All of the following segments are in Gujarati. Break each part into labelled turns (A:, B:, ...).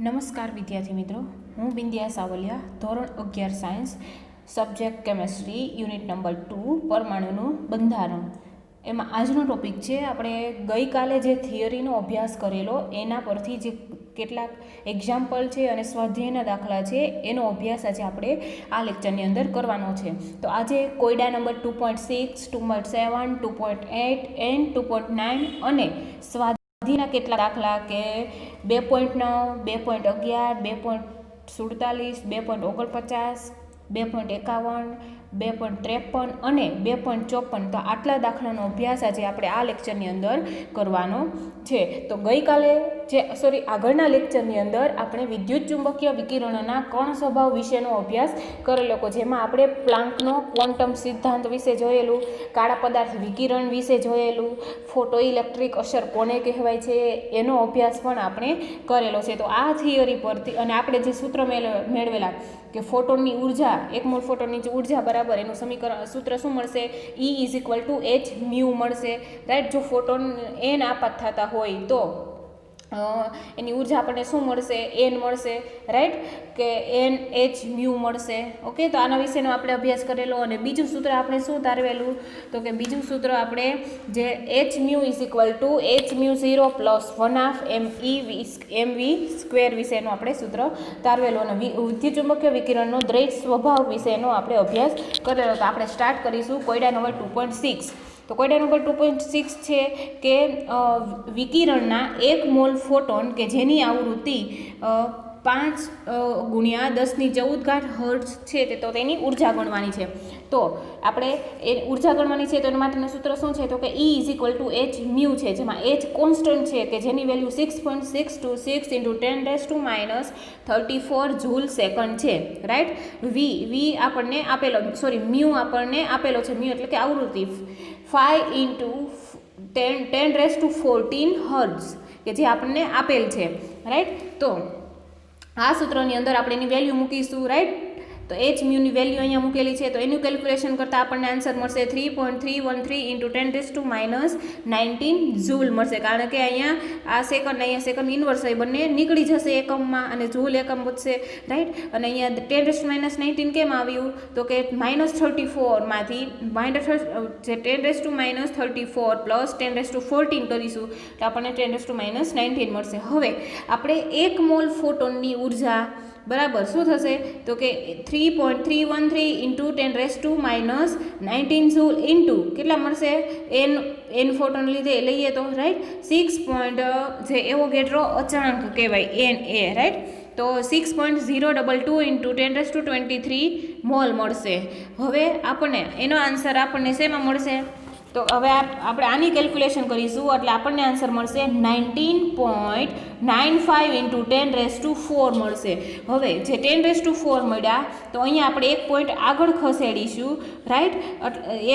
A: નમસ્કાર વિદ્યાર્થી મિત્રો, હું બિંદિયા સાવલિયા, ધોરણ 11 science, subject chemistry, unit number 2 પરમાણુનું બંધારણ. એમાં આજનો ટોપિક છે, આપણે ગઈકાલે જે થિયરીનો અભ્યાસ કરેલો એના પરથી જે કેટલાક એક્ઝામ્પલ છે અને સ્વાધ્યાયના દાખલા છે એનો અભ્યાસ આજે આપણે આ લેક્ચરની અંદર કરવાનો છે. તો આજે કોયડા નંબર 2.6, 2.7, 2.8 એન્ડ 2.9 અને સ્વાધ્યાયના કેટલા દાખલા કે 2.9, 2.11, 2.47, 2.49, 2.51, 2.53 અને 2.54, તો આટલા દાખલાનો અભ્યાસ આજે આપણે આ લેક્ચરની અંદર કરવાનો છે. તો ગઈકાલે આગળના લેક્ચરની અંદર આપણે વિદ્યુત ચુંબકીય વિકિરણોના કણ સ્વભાવ વિશેનો અભ્યાસ કરેલો હતો, જેમાં આપણે પ્લાન્કનો ક્વોન્ટમ સિદ્ધાંત વિશે જોયેલું, કાળા પદાર્થ વિકિરણ વિશે જોયેલું, ફોટો ઇલેક્ટ્રિક અસર કોને કહેવાય છે એનો અભ્યાસ પણ આપણે કરેલો છે. તો આ થિયરી પરથી અને આપણે જે સૂત્ર મેળવેલા કે ફોટોનની ઉર્જા, એક મોલ ફોટોનની ઉર્જા બરાબર એનું સૂત્ર શું મળશે? E=h μ મળશે, રાઈટ. જો ફોટોન n આપાત થતા હોય તો એની ઉર્જા આપણને શું મળશે? n મળશે, રાઈટ, કે NH μ મળશે. ઓકે, તો આના વિશેનો આપણે અભ્યાસ કરેલો. અને બીજું સૂત્ર આપણે શું તારવેલું? તો કે બીજું સૂત્ર આપણે જે h μ = hμ0 + 1/2 mv² વિશેનો આપણે સૂત્ર તારવેલું. અને વિદ્યુત ચુંબકીય વિકિરણનો દ્વૈત સ્વભાવ વિશેનો આપણે અભ્યાસ કરેલો. તો આપણે સ્ટાર્ટ કરીશું કોયડા નંબર 2.6. તો કોયડા નંબર 2.6 છે કે વિકિરણના 1 મોલ ફોટોન કે જેની આવૃત્તિ 5 × 10⁻14 હર્ટ્ઝ છે તો તેની ઉર્જા ગણવાની છે. તો આપણે એ ઉર્જા ગણવાની છે તો એના માટેનું સૂત્ર શું છે? તો કે E=h μ છે, જેમાં h કોન્સ્ટન્ટ છે કે જેની વેલ્યુ 6.626 × 10⁻34 જૂલ સેકન્ડ છે, રાઈટ. v આપણને આપેલો, μ આપણને આપેલો છે, μ એટલે કે આવૃત્તિ 5 × 10⁻14 હર્ટ્ઝ કે જે આપણને આપેલ છે, રાઈટ. તો આ સૂત્રની અંદર આપણે એની વેલ્યુ મૂકીશું, રાઈટ. તો h μ ની વેલ્યુ અહીંયા મૂકેલી છે, તો એનું કેલ્ક્યુલેશન કરતાં આપણને આન્સર મળશે 3.313 × 10⁻19 જૂલ મળશે, કારણ કે અહીંયા આ સેકન્ડ, અહીંયા સેકન્ડ ઇન્વર્સ હોય, બંને નીકળી જશે એકમમાં અને જૂલ એકમ વધશે, રાઈટ. અને અહીંયા 10⁻19 કેમ આવ્યું? તો કે -34 માંથી જે 10⁻34 + 10⁻14 કરીશું તો આપણને 10⁻19 મળશે. હવે આપણે 1 મોલ ફોટોનની ઉર્જા બરાબર શું થશે? તો કે 3.313 × 10⁻19 જૂલ ઇન્ટુ કેટલા મળશે? n ફોટોન લઈએ તો, રાઈટ, 6. જે એવોગેડ્રો અચળાંક કહેવાય Na, રાઈટ. તો 6.022 × 10⁻23 મોલ મળશે. હવે આપણને એનો આન્સર આપણને શેમાં મળશે? તો હવે આપણે આની કેલ્ક્યુલેશન કરીશું એટલે આપણને આન્સર મળશે 19.95 × 10⁻4 મળશે. હવે જે 10⁻4 મળ્યા તો અહીંયા આપણે એક પોઈન્ટ આગળ ખસેડીશું, રાઈટ.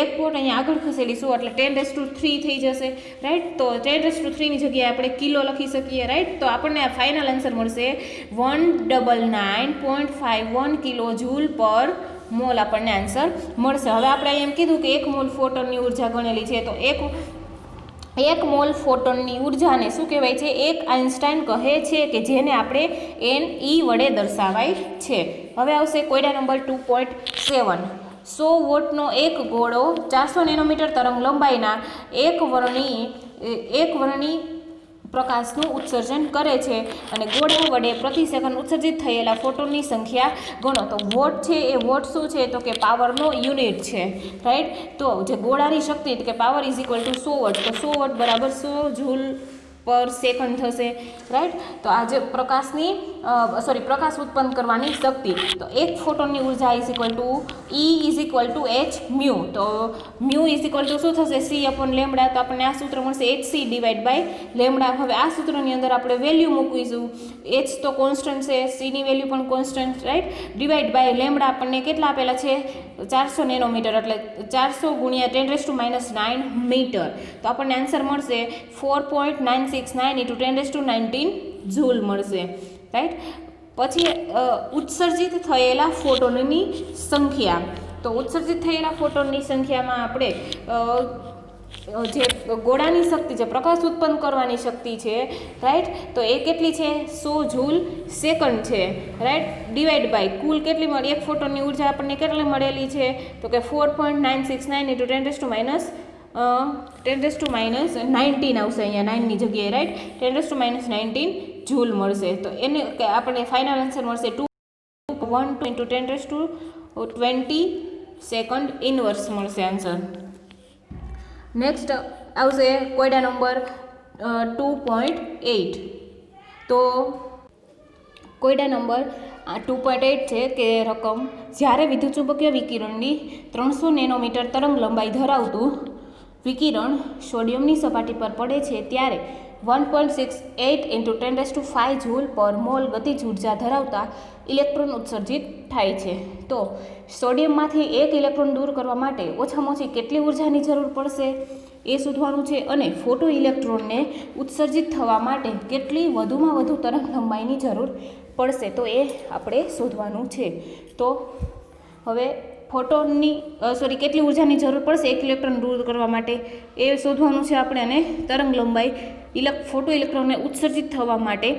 A: એક પોઈન્ટ અહીંયા આગળ ખસેડીશું એટલે 10⁻3 થઈ જશે, રાઈટ. તો 10⁻3 ની જગ્યાએ આપણે કિલો લખી શકીએ, રાઈટ. તો આપણને આ ફાઇનલ આન્સર મળશે 199.51 kJ/mol આપણને આન્સર મળશે. હવે આપણે એમ કીધું કે 1 મોલ ફોટોનની ઉર્જા ગણેલી છે, તો એક મોલ ફોટોનની ઉર્જાને શું કહેવાય છે? એક આઇન્સ્ટાઇન કહે છે કે જેને આપણે Ne વડે દર્શાવાય છે. હવે આવશે કોયડા નંબર 2.7. 100 વોટનો એક ગોળો 400 નેનોમીટર તરંગ લંબાઈના એક વર્ણની પ્રકાશનું ઉત્સર્જન કરે છે અને ગોળા વડે પ્રતિ સેકન્ડ ઉત્સર્જિત થયેલા ફોટોનની સંખ્યા ગણો. તો વોટ છે એ વોટ શું છે? તો કે પાવરનો યુનિટ છે, રાઈટ. તો જે ગોળાની શક્તિ કે પાવર = 100 વોટ, તો 100 વોટ બરાબર 100 જૂલ પર સેકન્ડ થશે, રાઈટ. તો આ જે પ્રકાશ ઉત્પન્ન કરવાની શક્તિ, તો એક ફોટોનની ઉર્જા E = h μ. તો μ શું થશે? c/λ. તો આપણને આ સૂત્ર મળશે hc/λ. હવે આ સૂત્રની અંદર આપણે વેલ્યુ મૂકીશું. h તો કોન્સ્ટન્ટ છે, c ની વેલ્યુ પણ કોન્સ્ટન્ટ, રાઈટ. / λ આપણને કેટલા આપેલા છે? 400 નેનોમીટર એટલે 400 × 10⁻9 મીટર. તો આપણને આન્સર મળશે 4.969 × 10⁻19 જૂલ મળશે, રાઈટ. પછી ઉત્સર્જિત થયેલા ફોટોનની સંખ્યા. તો ઉત્સર્જિત થયેલા ફોટોનની સંખ્યામાં આપણે જે ગોળાની શક્તિ છે, પ્રકાશ ઉત્પન્ન કરવાની શક્તિ છે, રાઈટ, તો એ કેટલી છે 100 જૂલ સેકન્ડ છે, રાઈટ, ડિવાઈડ બાય કુલ કેટલી મળી, એક ફોટોનની ઉર્જા આપણને કેટલી મળેલી છે તો કે 4.969 × 10⁻19 આવશે, અહીંયા 9ની જગ્યાએ, રાઈટ, 10⁻19 જૂલ મળશે. તો એને આપણને ફાઇનલ આન્સર મળશે 2.12 × 10⁻20 સેકન્ડ ઇનવર્સ મળશે આન્સર. નેક્સ્ટ આવશે કોયડા નંબર 2.8. તો કોયડા નંબર 2.8 છે કે રકમ જ્યારે વિદ્યુતચુંબકીય વિકિરણની 300 નેનોમીટર તરંગ લંબાઈ ધરાવતું વિકિરણ સોડિયમની સપાટી પર પડે છે ત્યારે 1.68 × 10⁵ જૂલ પર મોલ ગતિજ ઉર્જા ધરાવતા ઇલેક્ટ્રોન ઉત્સર્જિત થાય છે. તો સોડિયમમાંથી એક ઇલેક્ટ્રોન દૂર કરવા માટે ઓછામાં ઓછી કેટલી ઉર્જાની જરૂર પડશે એ શોધવાનું છે, અને ફોટો ઇલેક્ટ્રોનને ઉત્સર્જિત થવા માટે કેટલી વધુમાં વધુ તરંગ લંબાઈની જરૂર પડશે, તો એ આપણે શોધવાનું છે. તો હવે કેટલી ઉર્જાની જરૂર પડશે એક ઇલેક્ટ્રોન દૂર કરવા માટે એ શોધવાનું છે આપણે, અને તરંગ લંબાઈ ફોટો ઇલેક્ટ્રોનને ઉત્સર્જિત થવા માટે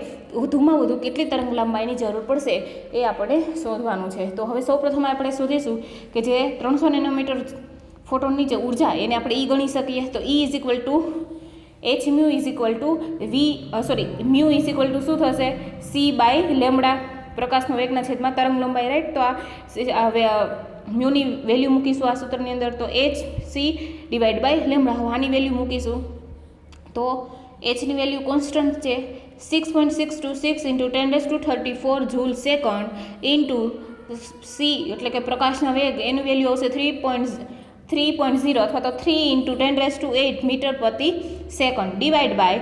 A: વધુમાં વધુ કેટલી તરંગ લંબાઈની જરૂર પડશે એ આપણે શોધવાનું છે. તો હવે સૌપ્રથમ આપણે શોધીશું કે જે 300 નેનોમીટર ફોટોનની જે ઉર્જા એને આપણે E ગણી શકીએ. તો E = μ શું થશે c/λ, પ્રકાશનો વેગના છેદમાં તરંગ લંબાઈ, રાઈટ. તો આ મ્યુની વેલ્યુ મૂકીશું આ સૂત્રની અંદર, તો hc/λ. આની વેલ્યુ મૂકીશું તો hની વેલ્યુ કોન્સ્ટન્ટ છે 6.626 × 10⁻34 જૂલ સેકન્ડ ઇન્ટુ c એટલે કે પ્રકાશના વેગ, એનું વેલ્યુ આવશે 3.0 અથવા તો 3 × 10⁸ મીટર પ્રતિ સેકન્ડ ડિવાઈડ બાય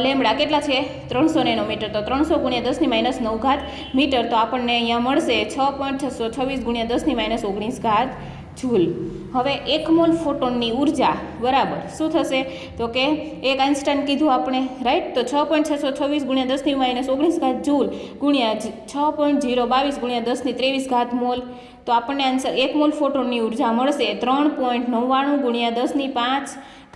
A: લેમડા કેટલા છે 300 નેનોમીટર, તો 300 × 10⁻9 મીટર, તો આપણને અહીંયા મળશે 6.626 × 10⁻19 જૂલ. હવે 1 મોલ ફોટોનની ઉર્જા બરાબર શું થશે તો કે એક આઇન્સ્ટાઈન કીધું આપણે, રાઈટ. તો 6.626 × 10⁻19 જૂલ ગુણ્યા 6.022 × 10⁻23 મોલ, તો આપણને આન્સર 1 મોલ ફોટોનની ઉર્જા મળશે 3.99 ×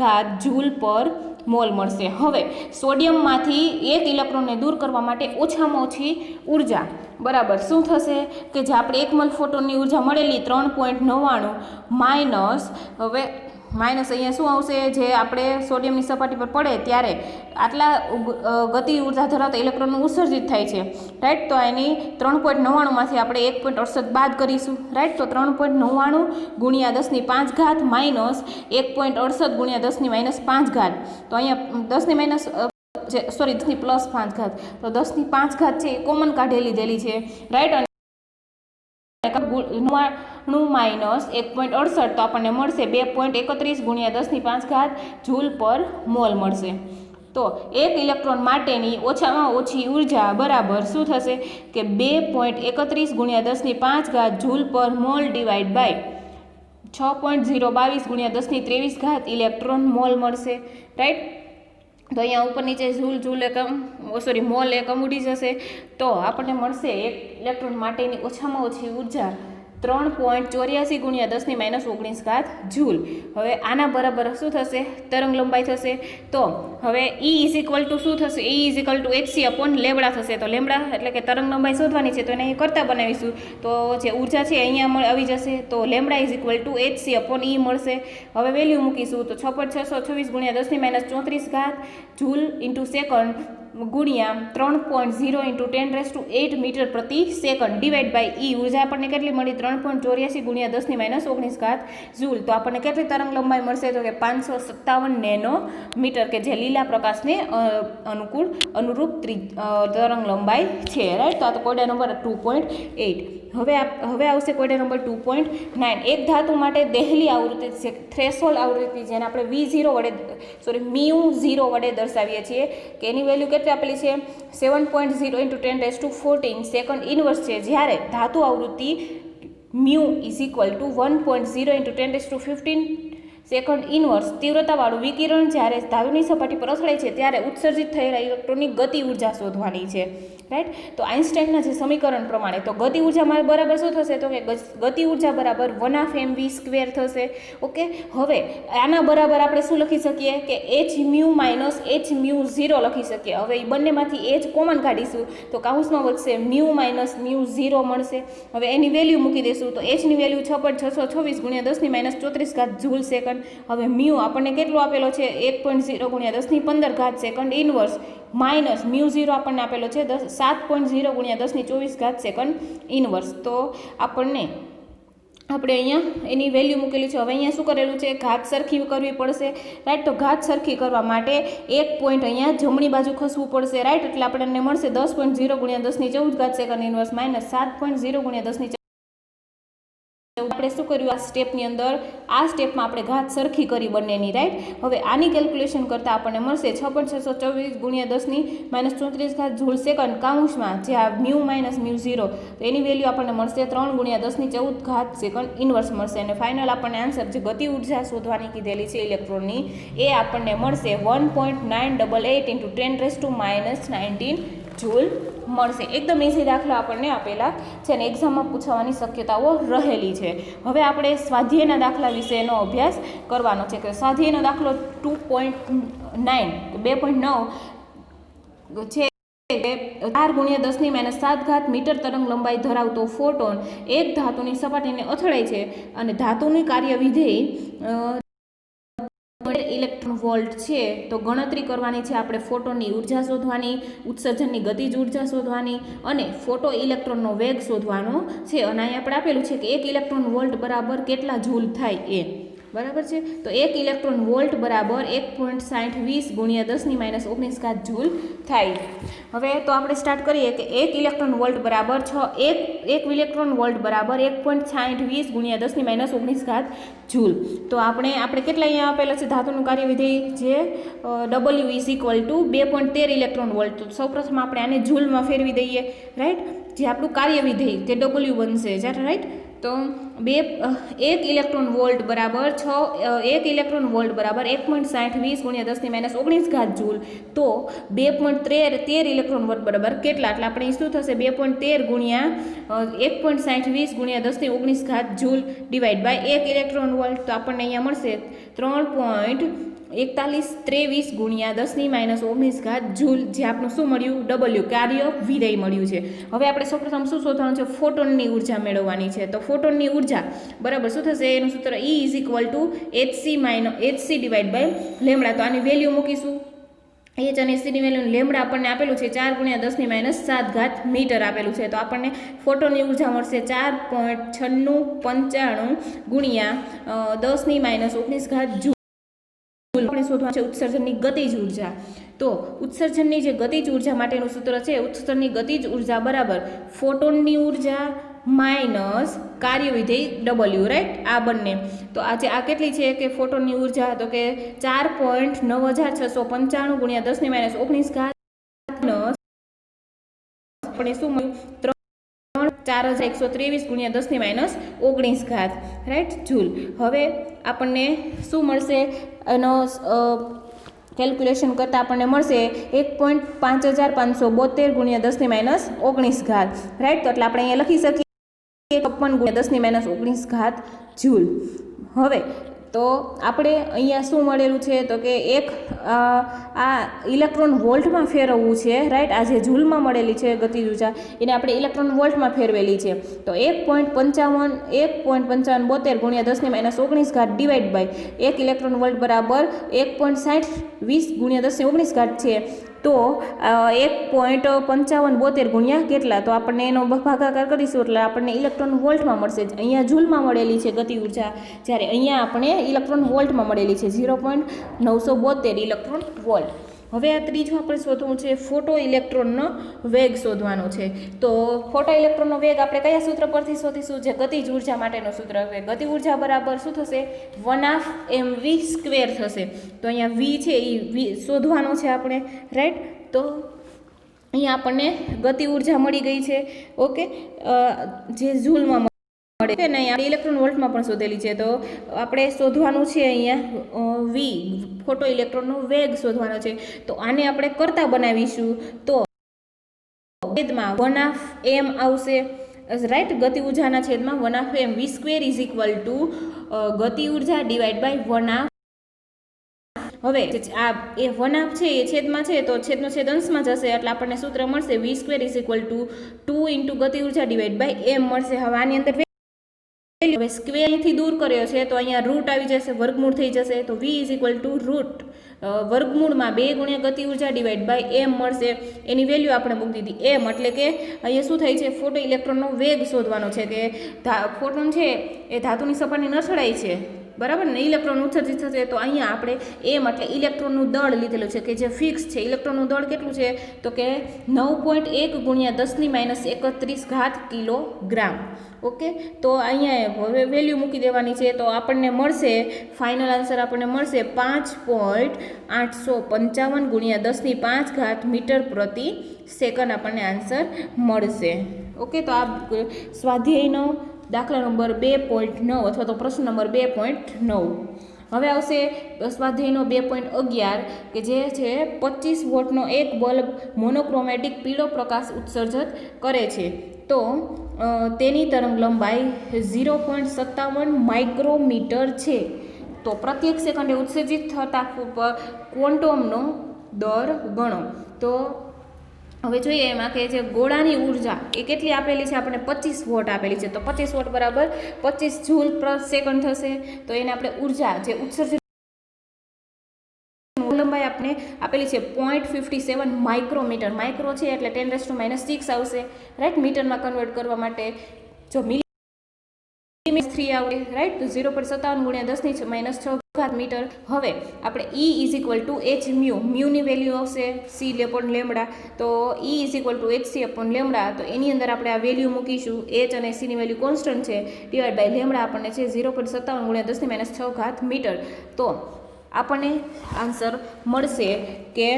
A: 10⁵ જૂલ પર મોલ મળશે. હવે સોડિયમમાંથી એક ઇલેક્ટ્રોનને દૂર કરવા માટે ઓછામાં ઓછી ઉર્જા બરાબર શું થશે કે જે આપણે 1 મોલ ફોટોનની ઉર્જા મળેલી 3.99 માઇનસ, હવે માઇનસ અહીંયા શું આવશે, જે આપણે સોડિયમની સપાટી પર પડે ત્યારે આટલા ગતિ ઉર્જા ધરાવતા ઇલેક્ટ્રોનનું ઉત્સર્જિત થાય છે, રાઈટ. તો એની 3.99માંથી આપણે 1.68 બાદ કરીશું, રાઈટ. તો 3.99 × 10⁵ માઇનસ 1.68 × 10⁻5, તો અહીંયા 10⁻+5, તો 10⁵ છે એ કોમન કાઢી લીધેલી છે, રાઈટ. અને 99 માઇનસ 1.68 તો આપણને મળશે 2.31 × 10⁵ જૂલ પર મોલ મળશે. તો એક ઇલેક્ટ્રોન માટેની ઓછામાં ઓછી ઉર્જા બરાબર શું થશે કે 2.31 × 10⁵ જૂલ પર mole divide by 6.022 × 10⁻23 electron mole મળશે, રાઈટ. તો અહીંયા ઉપર નીચે મોલ એકમ ઉડી જશે, તો આપણને મળશે એક ઇલેક્ટ્રોન માટેની ઓછામાં ઓછી ઉર્જા 3.84 × 10⁻19 જૂલ. હવે આના બરાબર શું થશે તરંગ લંબાઈ થશે. તો હવે E શું થશે, E hc/λ થશે. તો લેમડા એટલે કે તરંગ લંબાઈ શોધવાની છે, તો એને કરતા બનાવીશું, તો જે ઉર્જા છે અહીંયા આવી જશે, તો λ hc/E મળશે. હવે વેલ્યુ મૂકીશું તો 6.626 × 10⁻34 જૂલ ઇન્ટુ સેકન્ડ ગુણ્યા 3.0 × 10⁸ મીટર પ્રતિ સેકન્ડ ડિવાઈડ બાય E. ઉર્જા આપણને કેટલી મળી 3.84 × 10⁻19 જૂલ. તો આપણને કેટલી તરંગ લંબાઈ મળશે તો કે 557 નેનોમીટર, કે જે લીલા પ્રકાશને અનુરૂપ તરંગ લંબાઈ છે, રાઈટ. તો આ તો કોયડા નંબર 2.8. હવે આવશે કોયડા નંબર 2.9. એક ધાતુ માટે દહેલી આવૃત્તિ છે, થ્રેશોલ્ડ આવૃત્તિ, જેને આપણે μ0 વડે દર્શાવીએ છીએ, કે એની વેલ્યુ કેટલી આપેલી છે 7.0 × 10⁻14 સેકન્ડ ઇનવર્સ છે, જ્યારે ધાતુ આવૃત્તિ μ = 1.0 × 10⁻15 સેકન્ડ ઇનવર્સ તીવ્રતાવાળું વિકિરણ જ્યારે ધાતુની સપાટી પર અથડાય છે ત્યારે ઉત્સર્જિત થયેલા ઇલેક્ટ્રોનની ગતિ ઉર્જા શોધવાની છે, રાઈટ. તો આઇન્સ્ટાઈનના જે સમીકરણ પ્રમાણે તો ગતિ ઉર્જા મારે બરાબર શું થશે, તો કે ગતિ ઉર્જા બરાબર 1/mv² થશે. ઓકે, હવે આના બરાબર આપણે શું લખી શકીએ કે hν માઇનસ hν0 લખી શકીએ. હવે એ બંનેમાંથી h કોમન કાઢીશું તો કાઉન્સમાં વધશે μ માઇનસ μ0 મળશે. હવે એની વેલ્યુ મૂકી દઈશું તો h ની વેલ્યુ 6.626 ગુણ્યા 10⁻34 જૂલ સેકન્ડ. હવે મ્યુ આપણને કેટલો આપેલો છે 1.0 ગુણ્યા 10⁻15 સેકન્ડ ઇનવર્સ માઇનસ μ0 આપણને આપેલો છે 7.0 ગુણ્યા 10⁻24 સેકન્ડ ઇનવર્સ. તો આપણે અહીંયા એની વેલ્યુ મૂકેલી છે. હવે અહીંયા શું કરેલું છે, ઘાત સરખી કરવી પડશે, રાઈટ. તો ઘાત સરખી કરવા માટે એક પોઈન્ટ અહીંયા જમણી બાજુ ખસવું પડશે, રાઈટ. એટલે આપણને મળશે 10.0 ગુણ્યા 10⁻14 સેકન્ડ ઇનવર્સ માઇનસ 7.0 ગુણ્યા 10⁻14. આપણે શું કર્યું આ સ્ટેપની અંદર, આ સ્ટેપમાં આપણે ઘાત સરખી કરી બંનેની, રાઈટ. હવે આની કેલ્ક્યુલેશન કરતાં આપણને મળશે 6.624 ગુણ્યા 10⁻34 જૂલ સેકન્ડ કાઉન્સમાં જે આ મ્યુ માઇનસ μ0, તો એની વેલ્યુ આપણને મળશે 3 ગુણ્યા 10⁻14 સેકન્ડ ઇનવર્સ મળશે. અને ફાઇનલ આપણને આન્સર જે ગતિ ઉર્જા શોધવાની કીધેલી છે ઇલેક્ટ્રોનની એ આપણને મળશે 1.988 × 10⁻19 જૂલ મળશે. એકદમ ઇઝી દાખલા આપણને આપેલા છે અને એક્ઝામમાં પૂછવાની શક્યતાઓ રહેલી છે. હવે આપણે સ્વાધ્યાયના દાખલા વિશેનો અભ્યાસ કરવાનો છે કે સ્વાધ્યાયનો દાખલો 2.9 છે. 4 ગુણ્યા 10⁻7 મીટર તરંગ લંબાઈ ધરાવતો ફોટોન એક ધાતુની સપાટીને અથડાય છે અને ધાતુની કાર્યવિધેય ઇલેક્ટ્રોન વોલ્ટ છે. તો ગણતરી કરવાની છે આપણે ફોટોનની ઉર્જા શોધવાની, ઉત્સર્જનની ગતિજ ઉર્જા શોધવાની અને ફોટો ઇલેક્ટ્રોનનો વેગ શોધવાનો છે. અને અહીં આપણે આપેલું છે કે 1 ઇલેક્ટ્રોન વોલ્ટ બરાબર કેટલા જૂલ થાય એ, બરાબર છે. તો 1 ઇલેક્ટ્રોન વોલ્ટ બરાબર 1.6020 ગુણ્યા 10⁻19 જૂલ થાય. હવે તો આપણે સ્ટાર્ટ કરીએ કે 1 ઇલેક્ટ્રોન વોલ્ટ બરાબર 1 ઇલેક્ટ્રોન વોલ્ટ બરાબર 1.6020 ગુણ્યા 10⁻19 જૂલ. તો આપણે કેટલા અહીંયા આપેલા છે ધાતુનું કાર્યવિધેય જે W is equal two 2.13 electron volt. તો સૌપ્રથમ આપણે આને જૂલમાં ફેરવી દઈએ, રાઈટ. જે આપણું કાર્યવિધેય તે W બનશે, રાઈટ. તો 1 ઇલેક્ટ્રોન વોલ્ટ બરાબર 1.6020 ગુણ્યા 10⁻19 જૂલ. તો 2.13 ઇલેક્ટ્રોન વોલ્ટ બરાબર કેટલા, એટલે આપણે શું થશે 2.13 ગુણ્યા 1.6020 ગુણ્યા 10⁻19 joule divide by 1 electron volt. તો આપણને અહીંયા મળશે 3.4123 ગુણ્યા 10⁻19 જૂલ, જે આપણું શું મળ્યું W કાર્ય વિધેય મળ્યું છે. હવે આપણે સૌપ્રથમ શું શોધવાનું છે, ફોટોનની ઉર્જા મેળવવાની છે. તો ફોટોનની ઉર્જા બરાબર શું થશે, એનું સૂત્ર E is equal to hc divide by lambda. તો આની વેલ્યુ મૂકીશું, h અને c ની વેલ્યુ લેમડા આપણને આપેલું છે 4 ગુણ્યા 10⁻7 મીટર આપેલું છે. તો આપણને ફોટોનની ઉર્જા મળશે 4.9695 ગુણ્યા 10⁻19 જૂલ. આપણે શોધવાનું છે ઉત્સર્જનની ગતિજ ઉર્જા. તો ઉત્સર્જનની જે ગતિજ ઉર્જા માટેનું સૂત્ર છે, ઉત્સર્જનની ગતિજ ઉર્જા બરાબર ફોટોનની ઉર્જા માઇનસ કાર્યવિધેય W, રાઈટ. આ બંને. તો આજે આ કેટલી છે કે ફોટોનની ઉર્જા, તો કે 4.9695 ગુણ્યા 10⁻19 આપણે શું મળ્યું 4123 ગુણ્યા 10⁻19 રાઈટ જૂલ. હવે આપણને શું મળશે, એનો કેલ્ક્યુલેશન કરતાં આપણને મળશે 1.5572 ગુણ્યા 10⁻19 રાઈટ. તો એટલે આપણે અહીંયા લખી શકીએ 56 ગુણ્યા 10⁻19 જૂલ. હવે તો આપણે અહીંયા શું મળેલું છે, તો કે એક આ ઇલેક્ટ્રોન વોલ્ટમાં ફેરવવું છે, રાઈટ. આ જે જૂલમાં મળેલી છે ગતિજ ઉર્જા એને આપણે ઇલેક્ટ્રોન વોલ્ટમાં ફેરવેલી છે. તો 1.5572 ગુણ્યા 10⁻19 ડિવાઈડ બાય 1 ઇલેક્ટ્રોન વોલ્ટ બરાબર 1.6020 ગુણ્યા 10⁻19 છે. તો 1.5572 ગુણ્યા કેટલા, તો આપણને એનો ભાગાકાર કરીશું એટલે આપણને ઇલેક્ટ્રોન વોલ્ટમાં મળશે. અહીંયા જૂલમાં મળેલી છે ગતિ ઉર્જા, જ્યારે અહીંયા આપણે ઇલેક્ટ્રોન વોલ્ટમાં મળેલી છે 0.972 ઇલેક્ટ્રોન વોલ્ટ. હવે આ ત્રીજું આપણે શોધવું છે ફોટો ઇલેક્ટ્રોનનો વેગ શોધવાનો છે. તો ફોટો ઇલેક્ટ્રોનનો વેગ આપણે કયા સૂત્ર પરથી શોધીશું, જે ગતિજ ઉર્જા માટેનું સૂત્ર છે. ગતિ ઉર્જા બરાબર શું થશે 1/mv² થશે. તો અહીંયા v છે એ શોધવાનો છે આપણે, રાઈટ. તો અહીંયા આપણને ગતિ ઉર્જા મળી ગઈ છે, ઓકે, જે જૂલમાં મળે કે નહીં, આપણે ઇલેક્ટ્રોન વોલ્ટમાં પણ શોધેલી છે. તો આપણે શોધવાનું છે અહીંયા વી, ફોટો ઇલેક્ટ્રોનનો વેગ શોધવાનો છે. તો આને આપણે કરતા બનાવીશું તો છેદમાં 1/m આવશે, રાઈટ. ગતિ ઉર્જાના છેદમાં 1/m, v square is equal two ગતિ ઉર્જા ડિવાઈડ બાય 1/2. હવે આ એ 1/2 છે એ છેદમાં છે તો છેદનો છેદ અંશમાં જશે એટલે આપણને સૂત્ર મળશે v square is equal two 2 into ગતિ ઉર્જા ડિવાઈડ બાય m મળશે. હવે આની અંદર હવે સ્ક્વેર અહીંથી દૂર કર્યો છે તો અહીંયા રૂટ આવી જશે, વર્ગમૂળ થઈ જશે. તો v is equal to root વર્ગમૂળમાં 2 ગુણ્યા ગતિ ઉર્જા ડિવાઈડ બાય m મળશે. એની વેલ્યુ આપણે મૂકી દીધી m, એટલે કે અહીંયા શું થાય છે, ફોટો ઇલેક્ટ્રોનનો વેગ શોધવાનો છે કે ફોટોન છે એ ધાતુની સપાટી નસડાય છે, બરાબર ને, ઇલેક્ટ્રોન ઉત્સર્જિત થશે. તો અહીંયા આપણે એમ એટલે ઇલેક્ટ્રોનનું દળ લીધેલું છે કે જે ફિક્સ છે. ઇલેક્ટ્રોનનું દળ કેટલું છે તો કે 9.1 ગુણ્યા 10⁻31 કિલોગ્રામ. ઓકે, તો અહીંયા હવે વેલ્યુ મૂકી દેવાની છે. તો આપણને મળશે ફાઇનલ આન્સર આપણને મળશે 5.855 ગુણ્યા 10⁵ મીટર પ્રતિ સેકન્ડ આપણને આન્સર મળશે. ઓકે, તો આ સ્વાધ્યાયનો દાખલા નંબર 2.9 અથવા તો પ્રશ્ન નંબર 2.9. હવે આવશે સ્વાધ્યાયનો 2.11 કે જે છે 25 વોટનો એક બલ્બ મોનોક્રોમેટિક પીળો પ્રકાશ ઉત્સર્જિત કરે છે. તો તેની તરંગ લંબાઈ 0.57 માઇક્રોમીટર છે. તો પ્રત્યેક સેકન્ડે ઉત્સર્જિત થતા ક્વોન્ટમનો દર ગણો. તો હવે જોઈએ એમાં કે જે ગોળાની ઉર્જા એ કેટલી આપેલી છે, આપણે 25 વોટ આપેલી છે. તો 25 વોટ બરાબર 25 જૂલ પર સેકન્ડ થશે. તો એને આપણે ઉર્જા જે ઉત્સર્જિત લંબાઈ આપણે આપેલી છે 0.57 માઇક્રોમીટર. માઇક્રો છે એટલે 10⁻⁶ આવશે, રાઈટ. મીટરમાં કન્વર્ટ કરવા માટે જો મિલી 3 આવે, રાઈટ. તો 0.57 ગુણ્યા 10⁻⁶ મીટર. હવે આપણે E is equal to h mu, મ્યુની વેલ્યુ આવશે c અપોન લેમડા. તો E is equal to hc upon lambda. તો એની અંદર આપણે આ વેલ્યુ મૂકીશું. h અને c ની વેલ્યુ કોન્સ્ટન્ટ છે, ડિવાઈડ બાય લેમડા આપણને છે 0.57 ગુણ્યા 10⁻⁶ મીટર. તો આપણને આન્સર મળશે કે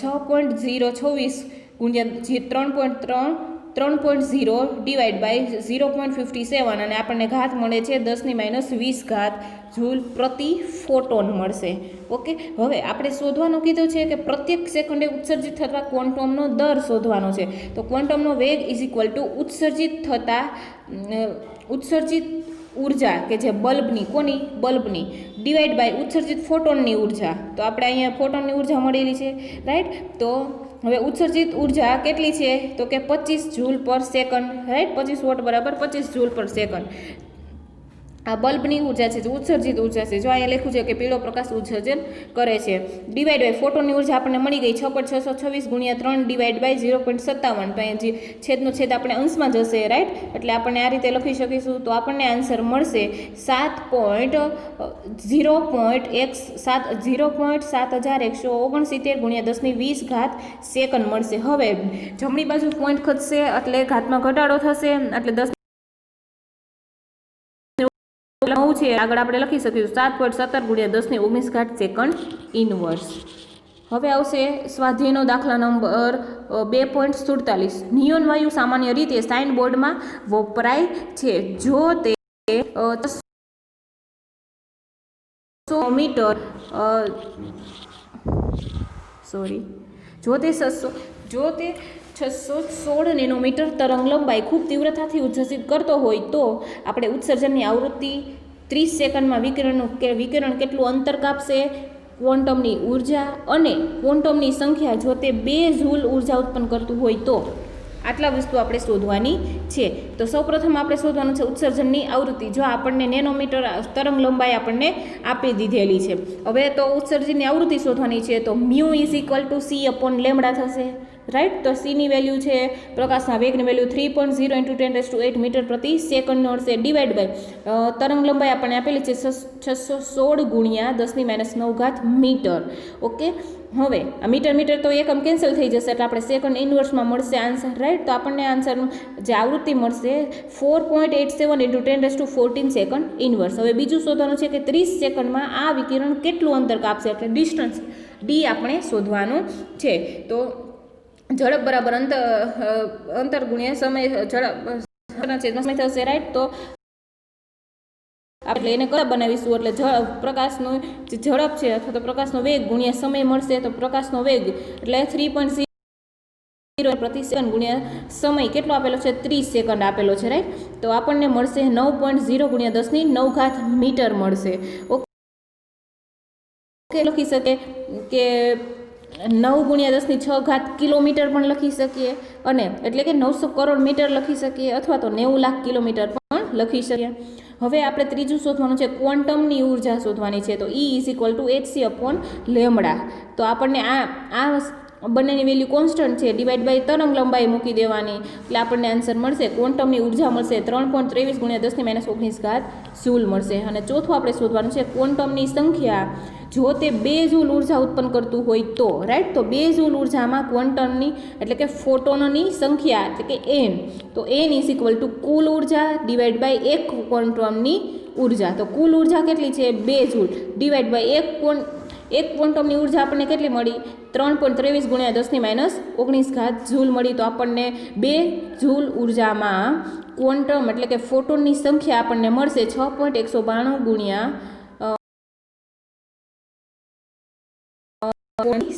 A: 6.026 ગુણ્યા 3.0 ડિવાઈડ બાય 0.57 અને આપણને ઘાત મળે છે 10⁻20 જૂલ પ્રતિ ફોટોન મળશે. ઓકે, હવે આપણે શોધવાનું કીધું છે કે પ્રત્યેક સેકન્ડે ઉત્સર્જિત થતા ક્વોન્ટમનો દર શોધવાનો છે. તો ક્વોન્ટમનો વેગ ઇઝ ઇક્વલ ટુ ઉત્સર્જિત ઉર્જા કે જે બલ્બની, કોની, બલ્બની, ડિવાઈડ બાય ઉત્સર્જિત ફોટોનની ઉર્જા. તો આપણે અહીંયા ફોટોનની ઉર્જા મળેલી છે, રાઈટ. તો હવે ઉત્સર્જિત ઉર્જા કેટલી છે તો કે 25 જૂલ પર સેકન્ડ, રાઈટ. 25 વોટ બરાબર 25 જૂલ પર સેકન્ડ. આ બલ્બની ઉર્જા છે, જે ઉત્સર્જિત ઉર્જા છે. જો અહીંયા લખ્યું છે કે પીળો પ્રકાશ ઉત્સર્જન કરે છે. ડિવાઈડ બાય ફોટોનની ઉર્જા આપણને મળી ગઈ 6.626 ગુણ્યા 3 ડિવાઈડ બાય 0.57. તો અહીંયા જે છેદનો છેદ આપણે અંશમાં જશે, રાઈટ. એટલે આપણે આ રીતે લખી શકીશું. તો આપણને આન્સર મળશે 0.7169 ગુણ્યા 10⁻20 સેકન્ડ મળશે. હવે જમણી બાજુ પોઈન્ટ ખસશે એટલે ઘાતમાં ઘટાડો થશે, એટલે 10 છે આગળ આપણે લખી શકીશું 7.17 ગુણ્યા 10⁻19 સેકન્ડ ઇનવર્સ. હવે આવશે સ્વાધ્યાયનો દાખલા નંબર 2.47. નિયોન વાયુ સામાન્ય રીતે સાઇન બોર્ડમાં વપરાય છે જો તે 600 મીટર જો તે 616 નેનોમીટર તરંગ લંબાઈ ખૂબ તીવ્રતાથી ઉત્સર્જિત કરતો હોય તો આપણે ઉત્સર્જનની આવૃત્તિ 30 સેકન્ડમાં વિકિરણ કેટલું અંતર કાપશે, ક્વોન્ટમની ઉર્જા અને ક્વોન્ટમની સંખ્યા જો તે 2 જૂલ ઉર્જા ઉત્પન્ન કરતું હોય તો આટલા વસ્તુ આપણે શોધવાની છે. તો સૌપ્રથમ આપણે શોધવાનું છે ઉત્સર્જનની આવૃત્તિ. જો આપણને નેનોમીટર તરંગ લંબાઈ આપણને આપી દીધેલી છે. હવે તો ઉત્સર્જનની આવૃત્તિ શોધવાની છે. તો mu is equal to c upon lambda થશે, રાઈટ. તો c ની વેલ્યુ છે પ્રકાશના વેગની વેલ્યુ 3.0 × 10⁸ મીટર પ્રતિ સેકન્ડ મળશે, ડિવાઈડ બાય તરંગ લંબાઈ આપણને આપેલી છે 616 ગુણ્યા 10⁻9 મીટર. ઓકે, હવે આ મીટર તો એકમ કેન્સલ થઈ જશે એટલે આપણે સેકન્ડ ઇનવર્સમાં મળશે આન્સર, રાઈટ. તો આપણને આન્સર જે આવૃત્તિ મળશે 4.87 × 10⁻14 સેકન્ડ ઇનવર્સ. હવે બીજું શોધવાનું છે કે 30 સેકન્ડમાં આ વિકિરણ કેટલું અંતર કાપશે, એટલે ડિસ્ટન્સ ડી આપણે શોધવાનું છે. તો ઝડપ બરાબર અંતર ગુણ્યા સમય, ઝડપ સમય થશે, રાઈટ. તો આપણે એને કયા બનાવીશું એટલે પ્રકાશનો જે ઝડપ છે અથવા તો પ્રકાશનો વેગ ગુણ્યા સમય મળશે. તો પ્રકાશનો વેગ એટલે 3.0 પ્રતિ સેકન્ડ ગુણ્યા સમય કેટલો આપેલો છે 30 સેકન્ડ આપેલો છે, રાઈટ. તો આપણને મળશે 9.0 ગુણ્યા 10⁹ મીટર મળશે. ઓકે, લખી શકે કે 9 ગુણ્યા 10⁶ કિલોમીટર પણ લખી શકીએ, અને એટલે કે 900 કરોડ મીટર લખી શકીએ, અથવા તો 90 લાખ કિલોમીટર પણ લખી શકીએ. હવે આપણે ત્રીજું શોધવાનું છે, ક્વોન્ટમની ઉર્જા શોધવાની છે. તો E = hc/λ. તો આપણને આ બંનેની વેલ્યુ કોન્સ્ટન્ટ છે, ડિવાઈડ બાય તરંગ લંબાઈ મૂકી દેવાની, એટલે આપણને આન્સર મળશે. ક્વોન્ટમની ઉર્જા મળશે 3.23 ગુણ્યા 10⁻19 જૂલ મળશે. અને ચોથું આપણે શોધવાનું છે, ક્વોન્ટમની સંખ્યા જો તે 2 જૂલ ઉર્જા ઉત્પન્ન કરતું હોય તો, રાઈટ. તો 2 જૂલ ઉર્જામાં ક્વોન્ટમની એટલે કે ફોટોનની સંખ્યા એટલે કે n, તો n = કુલ ઉર્જા ડિવાઈડ બાય એક ક્વોન્ટમની ઉર્જા. તો કુલ ઉર્જા કેટલી છે 2 જૂલ ડિવાઈડ બાય એક ક્વોન્ટમની ઉર્જા આપણને કેટલી મળી 3.23 ગુણ્યા 10⁻19 જૂલ મળી. તો આપણને 2 જૂલ ઉર્જામાં ક્વોન્ટમ એટલે કે ફોટોનની સંખ્યા આપણને મળશે 6.192 ગુણ્યા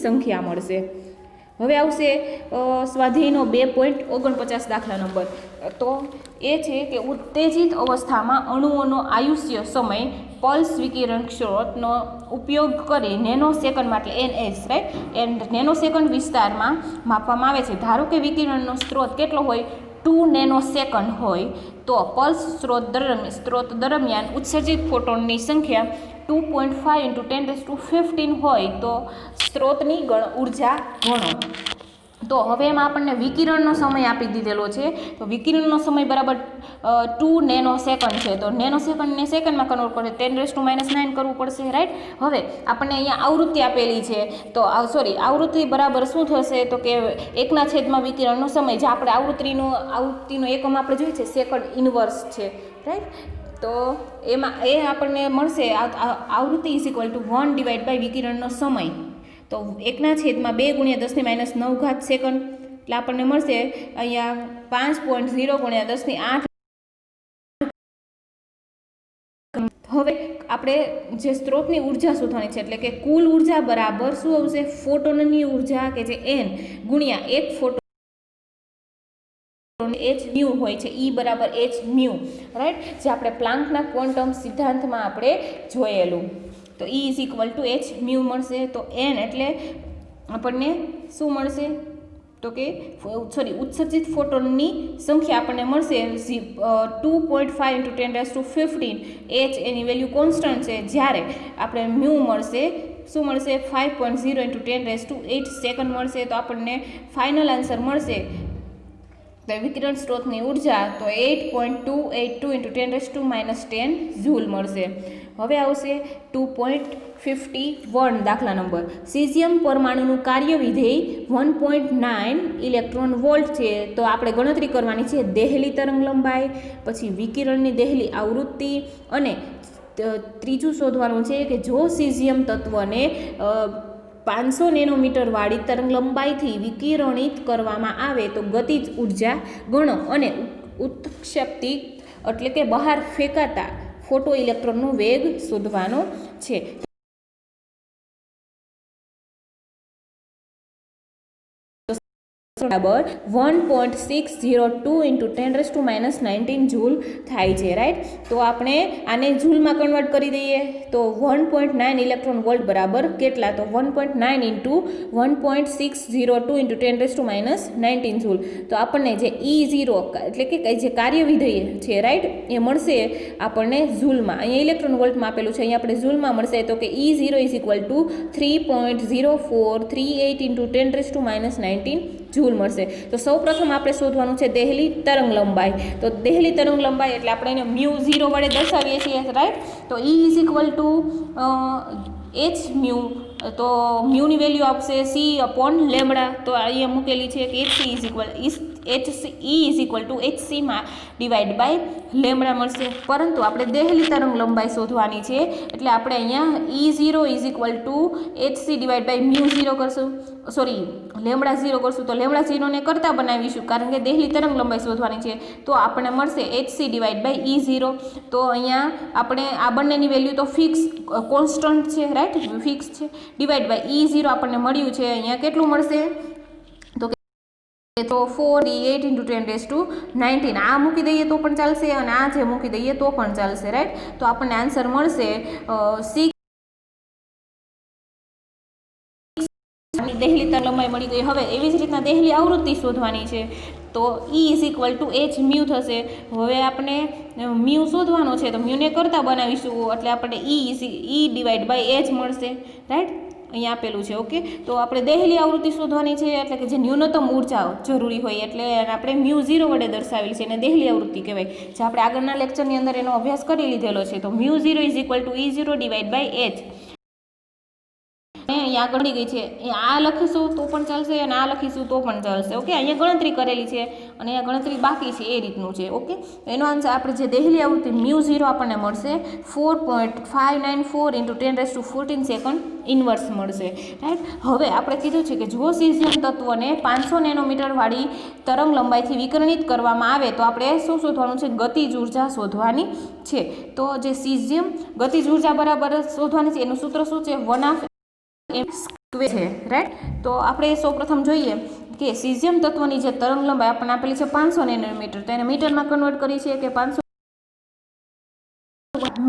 A: સંખ્યા મળશે. હવે આવશે સ્વાધ્યાયનો 2.49 દાખલા નંબર. તો એ છે કે ઉત્તેજિત અવસ્થામાં અણુઓનો આયુષ્ય સમય પલ્સ વિકિરણ સ્ત્રોતનો ઉપયોગ કરી નેનો સેકન્ડમાં એટલે NS, right, and nano second વિસ્તારમાં માપવામાં આવે છે. ધારો કે વિકિરણનો સ્ત્રોત કેટલો હોય 2 નેનો સેકન્ડ હોય, તો પલ્સ સ્ત્રોત દરમિયાન ઉત્સર્જિત ફોટોનની સંખ્યા 2.5 × 10⁻15 હોય તો સ્ત્રોતની ઉર્જા ગણો. તો હવે એમાં આપણને વિકિરણનો સમય આપી દીધેલો છે. તો વિકિરણનો સમય બરાબર 2 નેનો સેકન્ડ છે. તો નેનો સેકન્ડને સેકન્ડમાં કન્વર્ટ કરે 10⁻9 કરવું પડશે, રાઈટ. હવે આપણને અહીંયા આવૃત્તિ આપેલી છે. તો આવૃત્તિ બરાબર શું થશે તો કે 1/છેદમાં વિકિરણનો સમય, જે આપણે આવૃત્તિનો એકમ આપણે જોઈએ છે સેકન્ડ ઇનવર્સ છે, રાઈટ. તો એમાં આપણને મળશે આવૃત્તિ = 1 ડિવાઈડ બાય વિકિરણનો સમય. તો 1/2 ગુણ્યા 10⁻9 સેકન્ડ, એટલે આપણને મળશે અહીંયા 5.0 ગુણ્યા 10⁸. હવે આપણે જે સ્ત્રોતની ઉર્જા શોધવાની છે, એટલે કે કુલ ઉર્જા બરાબર શું આવશે ફોટોનની ઉર્જા કે જે n ગુણ્યા એક ફોટોન hν હોય છે, E બરાબર hν, રાઈટ, જે આપણે પ્લાન્કના ક્વોન્ટમ સિદ્ધાંતમાં આપણે જોયેલું. તો E = hν મળશે. તો n એટલે આપણને શું મળશે તો કે ઉત્સર્જિત ફોટોનની સંખ્યા આપણને મળશે 2.5 × 10⁻15. h એની વેલ્યુ કોન્સ્ટન્ટ છે, જ્યારે આપણે μ મળશે શું મળશે 5.0 × 10⁸ સેકન્ડ મળશે. તો આપણને ફાઇનલ આન્સર મળશે તો વિકિરણ સ્ત્રોતની ઉર્જા તો 8.282 × 10⁻10 જૂલ મળશે. હવે આવશે 2.51 દાખલા નંબર. સીઝિયમ પરમાણુનું કાર્ય વિધેય 1.9 ઇલેક્ટ્રોન વોલ્ટ છે. તો આપણે ગણતરી કરવાની છે દેહલી તરંગ લંબાઈ, પછી વિકિરણની દેહલી આવૃત્તિ, અને ત્રીજું શોધવાનું છે કે જો સીઝિયમ તત્વને 500 નેનોમીટર વાળી તરંગ લંબાઈથી વિકિરણિત કરવામાં આવે તો ગતિજ ઉર્જા ગણો, અને ઉત્ક્ષેપિત એટલે કે બહાર ફેંકાતા ફોટો ઇલેક્ટ્રોનનો વેગ શોધવાનો છે. બરાબર 1.602 × 10⁻19 જૂલ થાય છે, રાઈટ. તો આપણે આને જૂલમાં કન્વર્ટ કરી દઈએ તો 1.9 ઇલેક્ટ્રોન વોલ્ટ બરાબર કેટલા, તો 1.9 × 1.602 × 10⁻19 જૂલ. તો આપણને જે E0 એટલે કે જે કાર્ય વિધેય છે, રાઈટ, એ મળશે આપણને જૂલમાં. અહીંયા ઇલેક્ટ્રોન વોલ્ટમાં આપેલું છે, અહીંયા આપણે જૂલમાં મળશે. તો કે E0 = 3.0438 × 10⁻19 જૂલ મળશે. તો સૌપ્રથમ આપણે શોધવાનું છે દેહલી તરંગ લંબાઈ. તો દેહલી તરંગ લંબાઈ એટલે આપણે એને μ0 વડે દર્શાવીએ છીએ, રાઈટ. તો E = hν તો મ્યુની વેલ્યુ આવશે સી અપોન લેમડા. તો અહીંયા મૂકેલી છે કે HC ઇઝ ઇક્વલ ટુ HCમાં ડિવાઈડ બાય લેમડા મળશે. પરંતુ આપણે દેહલી તરંગ લંબાઈ શોધવાની છે એટલે આપણે અહીંયા E0 is equal to HC divide by mu 0 કરશું, સોરી લેમડા 0 કરશું. તો લેમડા 0ને કરતાં બનાવીશું કારણ કે દેહલી તરંગ લંબાઈ શોધવાની છે. તો આપણને મળશે HC ડિવાઈડ બાય E0. તો અહીંયા આપણે આ બંનેની વેલ્યુ તો ફિક્સ કોન્સ્ટન્ટ છે, રાઈટ, ફિક્સ છે. ડિવાઈડ બાય E0 આપણને મળ્યું છે અહીંયા કેટલું મળશે તો 4 × 10⁻19. આ મૂકી દઈએ તો પણ ચાલશે અને આ જે મૂકી દઈએ તો પણ ચાલશે, રાઈટ. તો આપણને આન્સર મળશે 6. દેહલી તરંગ લંબાઈ મળી ગઈ. હવે એવી જ રીતના દેહલી આવૃત્તિ શોધવાની છે. તો E is equal to H mu થશે. હવે આપણે મ્યુ શોધવાનો છે તો મ્યુને કરતાં બનાવીશું એટલે આપણે E ડિવાઈડ બાય H મળશે, રાઈટ. અહીંયા આપેલું છે, ઓકે. તો આપણે દેહલી આવૃત્તિ શોધવાની છે એટલે કે જે ન્યૂનતમ ઉર્જા જરૂરી હોય એટલે આપણે મ્યુ 0 વડે દર્શાવેલી છે અને દેહલી આવૃત્તિ કહેવાય. જે આપણે આગળના લેક્ચરની અંદર એનો અભ્યાસ કરી લીધેલો છે. તો mu 0 is equal to E0 divide by H. અહીંયા આગળ ગઈ છે, આ લખીશું તો પણ ચાલશે અને આ લખીશું તો પણ ચાલશે, ઓકે. અહીંયા ગણતરી કરેલી છે અને અહીંયા ગણતરી બાકી છે એ રીતનું છે, ઓકે. એનો આન્સર આપણે જે દેહલી આવૃત્તિ મ્યુ 0 આપણને મળશે 4.594 × 10⁻14 સેકન્ડ ઇન્વર્સ મળશે, રાઈટ. હવે આપણે કીધું છે કે જો સીઝિયમ તત્વને 500 નેનોમીટર વાળી તરંગ લંબાઈથી વિકર્ણિત કરવામાં આવે તો આપણે શું શોધવાનું છે ગતિજ ઉર્જા શોધવાની છે. તો જે સીઝિયમ ગતિજ ઉર્જા બરાબર શોધવાની છે એનું સૂત્ર શું છે 1/m² છે, રાઈટ. તો આપણે સૌપ્રથમ જોઈએ કે સીઝિયમ તત્વની જે તરંગ લંબાઈ આપણને આપેલી છે 500 નેનોમીટર. તો એને મીટરમાં કન્વર્ટ કરી છે કે 500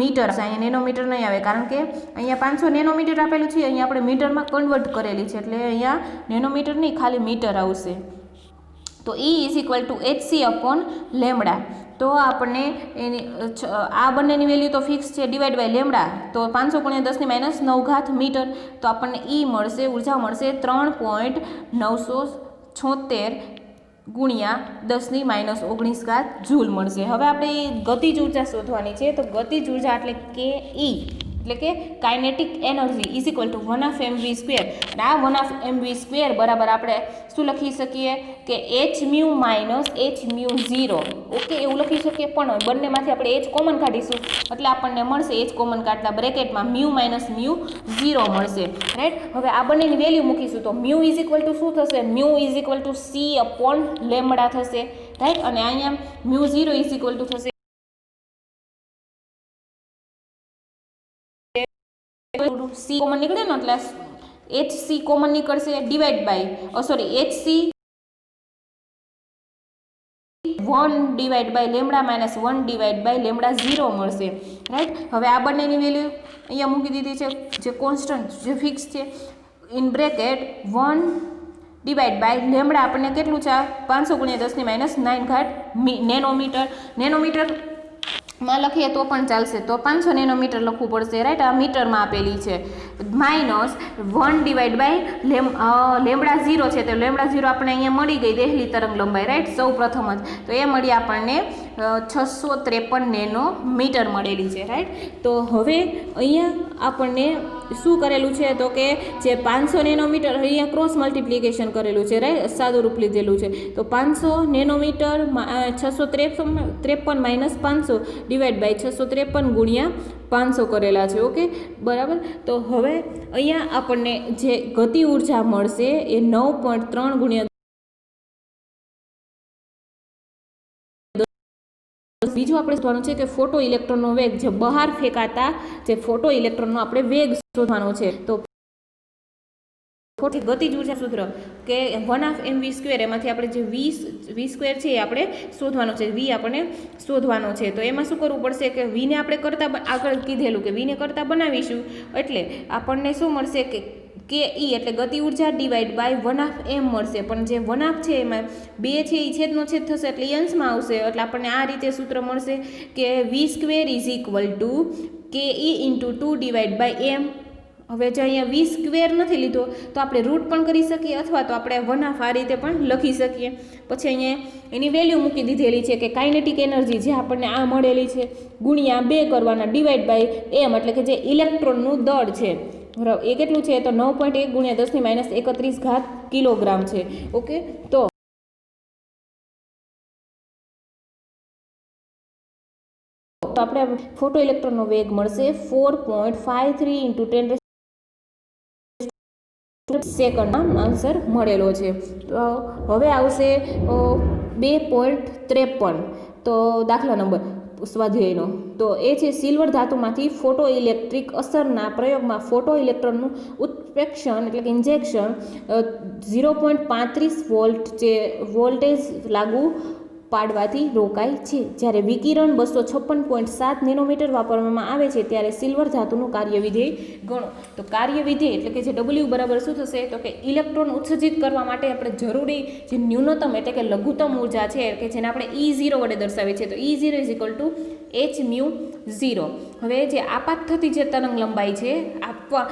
A: મીટર. અહીંયા નેનોમીટર નહીં આવે કારણ કે અહીંયા 500 નેનોમીટર આપેલું છે, અહીંયા આપણે મીટરમાં કન્વર્ટ કરેલી છે એટલે અહીંયા નેનોમીટર નહીં ખાલી મીટર આવશે. તો E is equal to HC upon lambda. તો આપણને એની આ બંનેની વેલ્યુ તો ફિક્સ છે ડિવાઈડ બાય લેમડા. તો 500 × 10⁻9 મીટર. તો આપણને E મળશે, ઉર્જા મળશે 3.976 ગુણ્યા 10⁻19 જૂલ મળશે. હવે આપણે ગતિજ ઉર્જા શોધવાની છે. તો ગતિજ ઉર્જા એટલે કે E એટલે કે kinetic energy is equal two 1/mv². અને આ 1/mv² બરાબર આપણે શું લખી શકીએ કે H mu minus H mu 0, okay, એવું લખી શકીએ. પણ બંનેમાંથી આપણે H કોમન કાઢીશું એટલે આપણને મળશે H કોમન કાઢતા બ્રેકેટમાં મ્યુ માઇનસ મ્યુ 0 મળશે, રાઈટ. હવે આ બંનેની વેલ્યુ મૂકીશું તો મ્યુ ઇઝ ઇક્વલ ટુ શું થશે mu is equal to C upon lambda થશે, રાઈટ. અને અહીંયા મ્યુ 0 ઇઝ ઇક્વલ ટુ થશે C કોમન નીકળે ને એટલે HC કોમન નીકળશે divide by HC 1 divide by lambda minus 1 divide by lambda 0 મળશે, રાઈટ. હવે આ બંનેની વેલ્યુ અહીંયા મૂકી દીધી છે જે કોન્સ્ટન્ટ જે ફિક્સ છે in bracket 1 divide by lambda આપણને કેટલું છે 500 × 10⁻9 નેનોમીટર. નેનોમીટરમાં લખીએ તો પણ ચાલશે. તો 500 નેનોમીટર લખવું પડશે, રાઈટ. આ મીટરમાં આપેલી છે. માઇનસ 1 ડિવાઈડ બાય લેમડા 0 છે. તો લેમડા 0 આપણને અહીંયા મળી ગઈ દેહલી તરંગ લંબાઈ, રાઈટ, સૌ પ્રથમ જ. તો એ મળી આપણને 653 નેનોમીટર મળેલી છે, રાઈટ. તો હવે અહીંયા આપણને શું કરેલું છે તો કે જે 500 નેનોમીટર અહીંયા ક્રોસ મલ્ટિપ્લિકેશન કરેલું છે, રાઈટ, સાદું રૂપ લીધેલું છે. તો 500 નેનોમીટર 653 માઇનસ 500 ડિવાઈડ બાય 653 ગુણ્યા 500 કરેલા છે, ઓકે, બરાબર. તો હવે અહીંયા આપણને જે ગતિ ઉર્જા મળશે એ 9.3 ગુણ્યા બીજું આપણે શોધવાનું છે કે ફોટો ઇલેક્ટ્રોનનો વેગ, જે બહાર ફેંકાતા જે ફોટો ઇલેક્ટ્રોનનો આપણે વેગ શોધવાનો છે. તો ગતિજ ઉર્જા સૂત્ર કે 1/mv², એમાંથી આપણે જે v² છે એ આપણે શોધવાનો છે, v આપણે શોધવાનો છે. તો એમાં શું કરવું પડશે કે vને આપણે કરતા આગળ કીધેલું કે vને કરતા બનાવીશું એટલે આપણને શું મળશે કે E એટલે ગતિ ઉર્જા ડિવાઈડ બાય 1/m મળશે. પણ જે 1/2 છે એમાં 2 છે એ છેદનો છેદ થશે એટલે અંશમાં આવશે એટલે આપણને આ રીતે સૂત્ર મળશે કે v² is equal to ke × 2 divide by m. હવે જો અહીંયા v² નથી લીધો તો આપણે રૂટ પણ કરી શકીએ અથવા તો આપણે 1/2 આ રીતે પણ લખી શકીએ. પછી અહીંયા એની વેલ્યુ મૂકી દીધેલી છે કે કાઇનેટિક એનર્જી જે આપણને આ મળેલી છે ગુણ્યા 2 કરવાના ડિવાઈડ બાય m એટલે કે જે ઇલેક્ટ્રોનનું દળ છે, બરાબર એ કેટલું છે તો 9.1 ગુણ્યા 10⁻31 કિલોગ્રામ છે. ઓકે, તો આપણે ફોટો ઇલેક્ટ્રોનનો વેગ મળશે 4.53 × 10 સેકન્ડના આન્સર મળેલો છે. તો હવે આવશે 2.53. તો દાખલા નંબર સ્વાધ્યાયનો તો એ છે સિલ્વર ધાતુમાંથી ફોટો ઇલેક્ટ્રિક અસરના પ્રયોગમાં ફોટો ઇલેક્ટ્રોનનું ઉત્પ્રેક્ષણ એટલે કે ઇન્જેક્શન 0.35 વોલ્ટ જે વોલ્ટેજ લાગુ પાડવાથી રોકાય છે. જ્યારે વિકિરણ 256.7 નેનોમીટર વાપરવામાં આવે છે ત્યારે સિલ્વર ધાતુનું કાર્યવિધેય ગણો. તો કાર્યવિધેય એટલે કે જે ડબલ્યુ બરાબર શું થશે તો કે ઇલેક્ટ્રોન ઉત્સર્જિત કરવા માટે આપણે જરૂરી જે ન્યૂનતમ એટલે કે લઘુત્તમ ઉર્જા છે કે જેને આપણે E0 વડે દર્શાવીએ છીએ તો E0 = h𝜇0. હવે જે આપાત થતી જે તરંગ લંબાઈ છે આપવા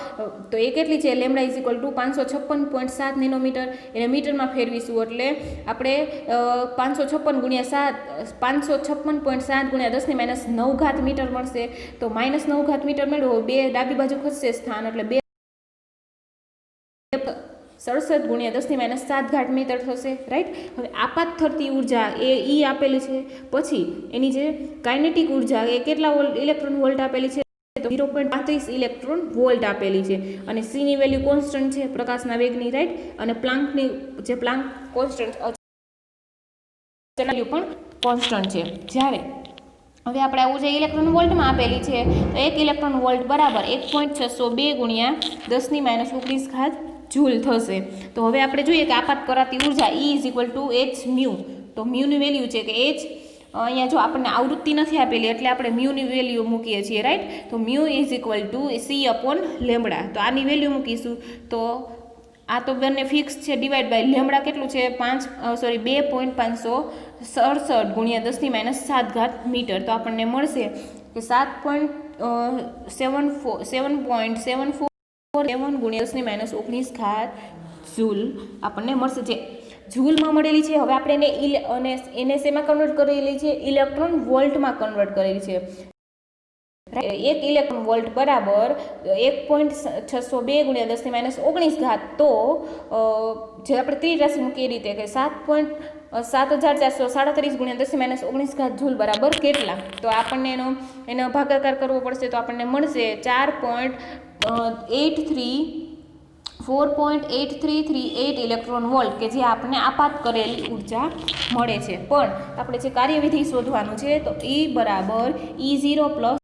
A: તો એ કેટલી છે λ = 556.7 નેનોમીટર. એને મીટરમાં ફેરવીશું એટલે આપણે 556 ગુણ્યા 556.7 ગુણ્યા 10⁻9 મીટર મળશે. તો -9 મીટર મેળવો, 2 ડાબી બાજુ ખસશે સ્થાન એટલે 67 ગુણ્યા 10⁻7 મીટર થશે. રાઈટ. હવે આપાત થતી ઉર્જા એ ઈ આપેલી છે. પછી એની જે કાઇનેટિક ઉર્જા એ કેટલા ઇલેક્ટ્રોન વોલ્ટ આપેલી છે તો 0.35 ઇલેક્ટ્રોન વોલ્ટ આપેલી છે. અને સી ની વેલ્યુ કોન્સ્ટન્ટ છે પ્રકાશના વેગની. રાઈટ. અને પ્લાન્કની જે પ્લાન્ક કોન્સ્ટન્ટ વેલ્યુ પણ કોન્સ્ટન્ટ છે. જ્યારે હવે આપણે આવું જે ઇલેક્ટ્રોન વોલ્ટમાં આપેલી છે તો 1 ઇલેક્ટ્રોન વોલ્ટ બરાબર 1.602 ગુણ્યા 10⁻19 જૂલ થશે. તો હવે આપણે જોઈએ કે આપાત કરાતી ઉર્જા E = h𝜇. તો મ્યુની વેલ્યુ છે કે h અહીંયા જો આપણને આવૃત્તિ નથી આપેલી એટલે આપણે મ્યુની વેલ્યુ મૂકીએ છીએ. રાઈટ. તો મ્યુ = c/λ. તો આની વેલ્યુ મૂકીશું તો આ તો બંને ફિક્સ છે ડિવાઈડ બાય લેમડા કેટલું છે 2.567 ગુણ્યા 10⁻7 મીટર. તો આપણને મળશે કે 7.7 ગુણ્યા 10⁻19 જૂલ આપણને મળશે. જે જૂલમાં મળેલી છે હવે આપણે એને શેમાં કન્વર્ટ કરેલી છે ઇલેક્ટ્રોન વોલ્ટમાં કન્વર્ટ કરેલી છે. 1 ઇલેક્ટ્રોન વોલ્ટ બરાબર 1.602 ગુણ્યા 10⁻19. તો જે આપણે ત્રીજી રાશિ મૂકીએ એ રીતે કે 7,437 ગુણ્યા 10⁻19 જૂલ બરાબર કેટલા. તો આપણને એનો ભાગાકાર કરવો પડશે તો આપણને મળશે 4.8338 ઇલેક્ટ્રોન વોલ્ટ કે જે આપણને આપાત કરેલી ઉર્જા મળે છે. પણ આપણે જે કાર્યવિધિ શોધવાનું છે તો E બરાબર E0 પ્લસ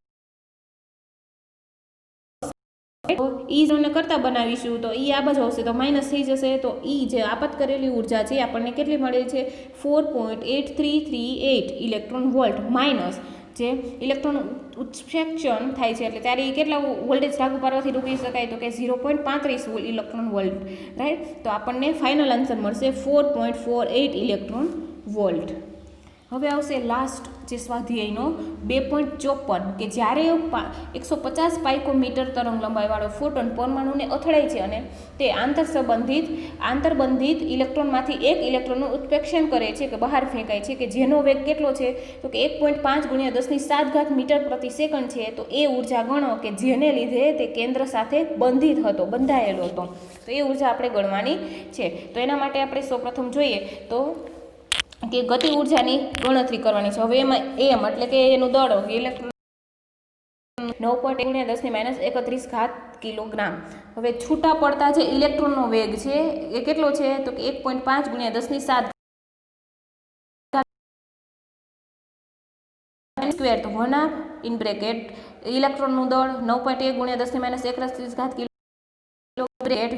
A: E0 ને કરતા બનાવીશું તો E આ બાજુ આવશે તો માઇનસ થઈ જશે. તો E જે આપાત કરેલી ઉર્જા છે આપણને કેટલી મળે છે 4.8338 ઇલેક્ટ્રોન વોલ્ટ માઇનસ જે ઇલેક્ટ્રોન ઉત્ક્ષેપણ થાય છે એટલે ત્યારે કેટલા વોલ્ટેજ લાગુ પાડવાથી રોકી શકાય તો કે 0.35 ઇલેક્ટ્રોન વોલ્ટ. રાઈટ. તો આપણને ફાઇનલ આન્સર મળશે 4.48 ઇલેક્ટ્રોન વોલ્ટ. હવે આવશે લાસ્ટ જે સ્વાધ્યાયનો 2.54 કે જ્યારે 150 પાઇકોમીટર તરંગ લંબાઈવાળો ફોટોન પરમાણુને અથડાય છે અને તે આંતરબંધિત ઇલેક્ટ્રોનમાંથી એક ઇલેક્ટ્રોનનું ઉત્પ્રેક્ષણ કરે છે કે બહાર ફેંકાય છે કે જેનો વેગ કેટલો છે તો કે 1.5 ગુણ્યા 10⁻7 મીટર પ્રતિ સેકન્ડ છે. તો એ ઉર્જા ગણો કે જેને લીધે તે કેન્દ્ર સાથે બંધાયેલો હતો. તો એ ઉર્જા આપણે ગણવાની છે. તો એના માટે આપણે સૌપ્રથમ જોઈએ તો કે ગતિ ઉર્જાની ગણતરી કરવાની છે. હવે એમાં એમ એટલે કે એનું દળ ઇલેક્ટ્રોન 9.1 ગુણ્યા 10⁻31 કિલોગ્રામ. હવે છૂટા પડતા જે ઇલેક્ટ્રોનનો વેગ છે એ કેટલો છે તો કે 1.5 ગુણ્યા 10⁻7 સ્ક્વેર તો 1/2 ઇલેક્ટ્રોનનું દળ 9.1 ગુણ્યા 10⁻31 કિલો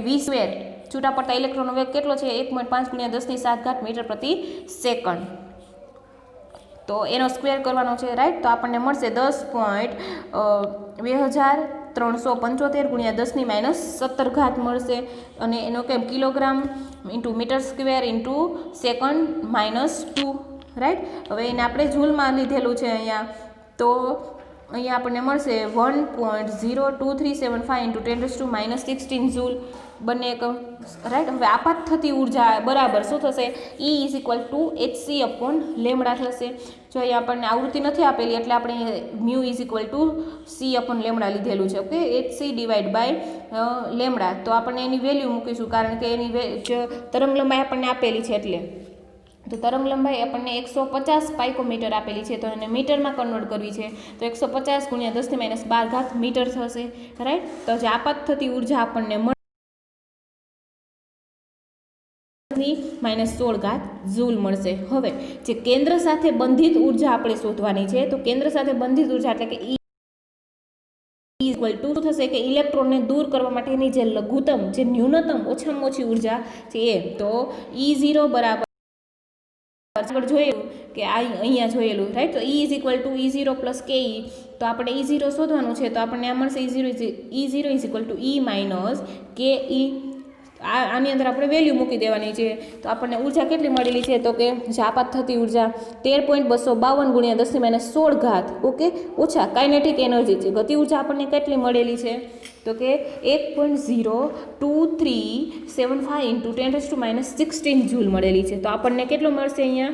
A: v સ્ક્વેર. છૂટા પડતા ઇલેક્ટ્રોનનો વેગ કેટલો છે 1.5 ગુણ્યા 10⁻7 મીટર પ્રતિ સેકન્ડ. તો એનો સ્ક્વેર કરવાનો છે. રાઈટ. તો આપણને મળશે 10.2375 ગુણ્યા 10⁻17 મળશે. અને એનો કેમ kilogram into metre square into second -2. Right. હવે એને આપણે જૂલમાં લીધેલું છે અહીંયા તો અહીંયા આપણને મળશે 1.02375 × 10⁻16 જૂલ બંને એકમ, રાઈટ. હવે આપાત થતી ઉર્જા બરાબર શું થશે? E = hc/λ થશે. જો અહીંયા આપણને આવૃત્તિ નથી આપેલી એટલે આપણે μ = c/λ લીધેલું છે. Okay, hc/λ. તો આપણને એની વેલ્યુ મૂકીશું કારણ કે એની તરંગ લંબાઈ આપણને આપેલી છે એટલે. તો તરંગ લંબાઈ આપણને 150 પાઇકોમીટર આપેલી છે, તો એને મીટરમાં કન્વર્ટ કરવી છે તો 150 × 10⁻12 મીટર થશે, રાઈટ. તો જે આપાત થતી ઉર્જા આપણને -16 જૂલ મળશે. હવે જે કેન્દ્ર સાથે બંધિત ઉર્જા આપણે શોધવાની છે, તો કેન્દ્ર સાથે બંધિત ઉર્જા એટલે કે = થશે કે ઇલેક્ટ્રોનને દૂર કરવા માટેની જે લઘુત્તમ, જે ન્યૂનતમ ઓછામાં ઓછી ઉર્જા છે એ. તો E0 બરાબર આગળ જોયેલું કે અહીંયા જોયેલું, રાઈટ. તો E = E0 + KE. તો આપણે E0 શોધવાનું છે તો આપણને આ મળશે E0 = E - KE. આની અંદર આપણે વેલ્યુ મૂકી દેવાની છે. તો આપણને ઉર્જા કેટલી મળેલી છે? તો કે આપાત થતી ઉર્જા 13.252 × 10⁻16. ઓકે, ઓછા કાઇનેટિક એનર્જી છે, ગતિ ઉર્જા આપણને કેટલી મળેલી છે? તો કે 1.02375 × 10⁻16 જૂલ મળેલી છે. તો આપણને કેટલો મળશે અહીંયા?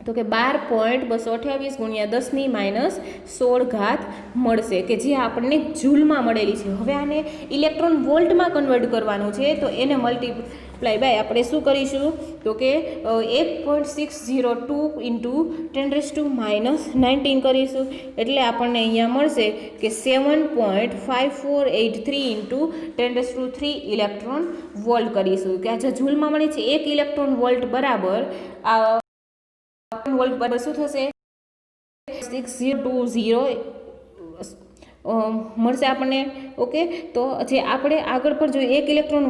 A: તો કે 12.228 × 10⁻16 મળશે કે જે આપણને જૂલમાં મળેલી છે. હવે આને ઇલેક્ટ્રોન વોલ્ટમાં કન્વર્ટ કરવાનું છે તો એને મલ્ટીપ્લાય બાય આપણે શું કરીશું? તો કે 1.602 × 10⁻19 કરીશું એટલે આપણને અહીંયા મળશે કે 7.5483 × 10⁻³ ઇલેક્ટ્રોન વોલ્ટ કરીશું કે આ જે જૂલમાં મળી છે 1 ઇલેક્ટ્રોન વોલ્ટ બરાબર વોલ્ટ બરાબર શું થશે? 6020 મળશે આપણને. ઓકે, તો જે આપણે આગળ પર જોઈએ 1 ઇલેક્ટ્રોન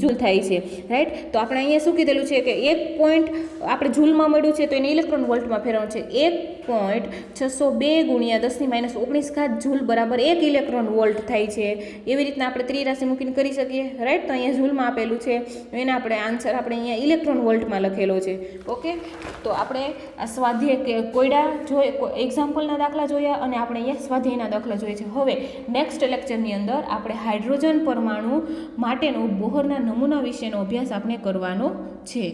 A: જૂલ થાય છે, રાઈટ. તો આપણે અહીંયા શું કીધેલું છે કે 1 પોઈન્ટ આપણે જૂલમાં મળ્યું છે તો એને ઇલેક્ટ્રોન વોલ્ટમાં ફેરવવાનું છે. 1.602 × 10⁻19 જૂલ બરાબર 1 ઇલેક્ટ્રોન વોલ્ટ થાય છે. એવી રીતના આપણે ત્રિરાશિ મૂકીને કરી શકીએ, રાઈટ. તો અહીંયા જૂલમાં આપેલું છે એને આપણે આન્સર આપણે અહીંયા ઇલેક્ટ્રોન વોલ્ટમાં લખેલો છે. ઓકે, તો આપણે આ સ્વાધ્યાય કે કોયડા જોઈએ, એક્ઝામ્પલના દાખલા જોયા અને આપણે અહીંયા સ્વાધ્યાયના દાખલા જોઈએ છે. હવે નેક્સ્ટ લેક્ચરની અંદર આપણે હાઇડ્રોજન પરમાણુ માટેનું બોહરના નમૂના વિશેનો અભ્યાસ આપણે કરવાનો છે.